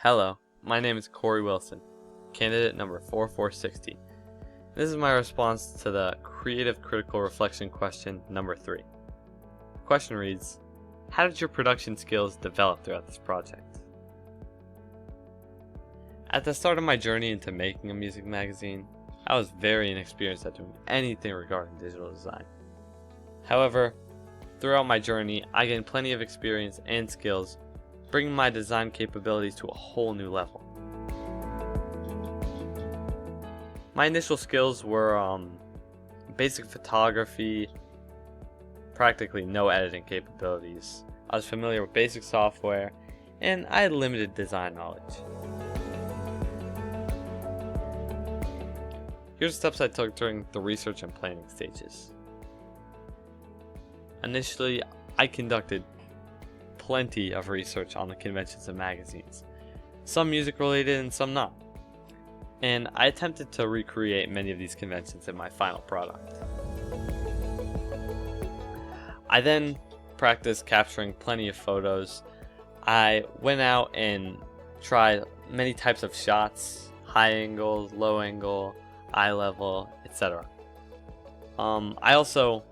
Hello, my name is Corey Wilson, candidate number 4460. This is my response to the Creative Critical Reflection question number 3. The question reads, how did your production skills develop throughout this project? At the start of my journey into making a music magazine, I was very inexperienced at doing anything regarding digital design. However, throughout my journey, I gained plenty of experience and skills, bringing my design capabilities to a whole new level. My initial skills were basic photography, practically no editing capabilities. I was familiar with basic software, and I had limited design knowledge. Here's the steps I took during the research and planning stages. Initially, I conducted plenty of research on the conventions and magazines, some music related and some not, and I attempted to recreate many of these conventions in my final product. I then practiced capturing plenty of photos. I went out and tried many types of shots, high angle, low angle, eye level, etc. I also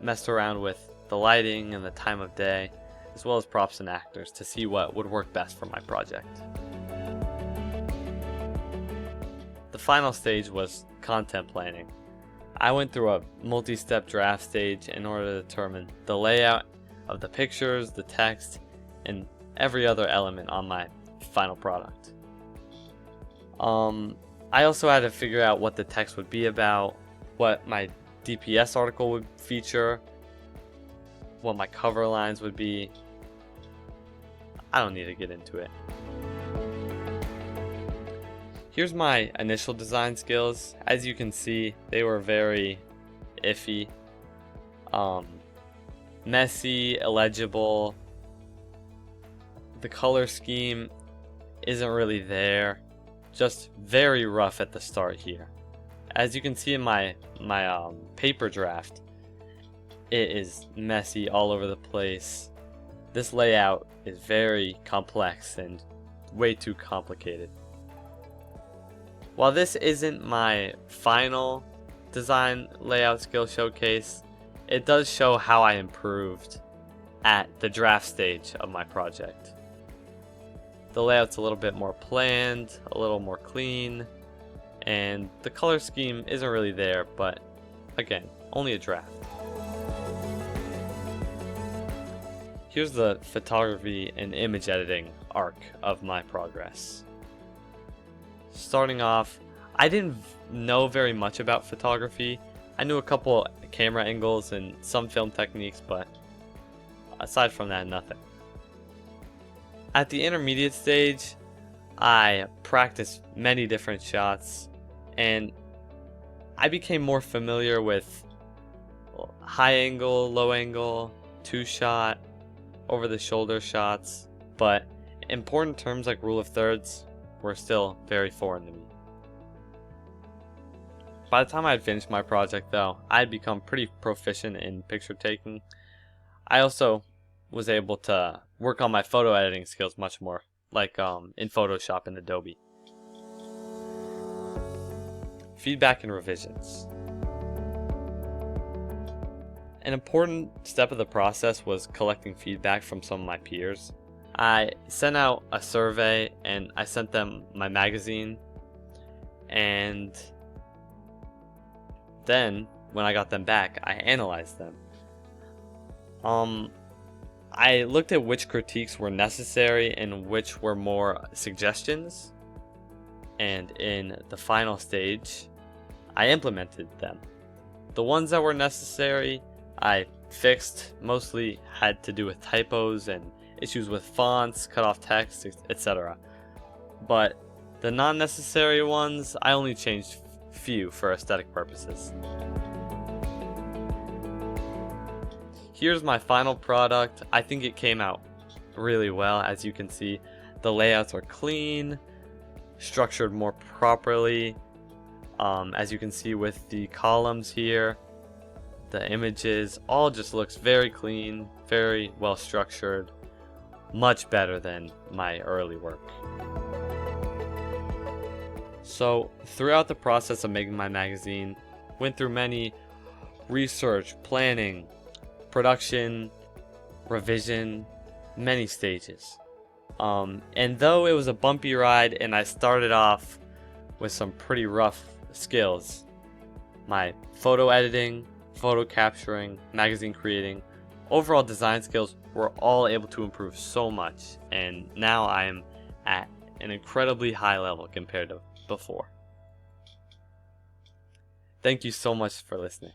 messed around with the lighting and the time of day, as well as props and actors, to see what would work best for my project. The final stage was content planning. I went through a multi-step draft stage in order to determine the layout of the pictures, the text, and every other element on my final product. I also had to figure out what the text would be about, what my DPS article would feature, what my cover lines would be. I don't need to get into it. Here's my initial design skills. As you can see, they were very iffy, messy, illegible. The color scheme isn't really there, just very rough at the start here. As you can see in my paper draft, it is messy all over the place. This layout is very complex and way too complicated. While this isn't my final design layout skill showcase, it does show how I improved at the draft stage of my project. The layout's a little bit more planned, a little more clean, and the color scheme isn't really there, but again, only a draft. Here's the photography and image editing arc of my progress. Starting off, I didn't know very much about photography. I knew a couple camera angles and some film techniques, but aside from that, nothing. At the intermediate stage, I practiced many different shots, and I became more familiar with high angle, low angle, two shot, over the shoulder shots, but important terms like rule of thirds were still very foreign to me. By the time I had finished my project though, I had become pretty proficient in picture taking. I also was able to work on my photo editing skills much more, like in Photoshop and Adobe. Feedback and revisions. An important step of the process was collecting feedback from some of my peers. I sent out a survey and I sent them my magazine, and then when I got them back, I analyzed them. I looked at which critiques were necessary and which were more suggestions, and in the final stage, I implemented them. The ones that were necessary, I fixed. Mostly had to do with typos and issues with fonts, cut off text, etc. But the non-necessary ones, I only changed few for aesthetic purposes. Here's my final product. I think it came out really well. As you can see, the layouts are clean, structured more properly. As you can see with the columns here, the images all just looks very clean, very well structured, much better than my early work. So throughout the process of making my magazine, went through many research, planning, production, revision, many stages. And though it was a bumpy ride and I started off with some pretty rough skills, my photo editing, photo capturing, magazine creating, overall design skills were all able to improve so much, and now I am at an incredibly high level compared to before. Thank you so much for listening.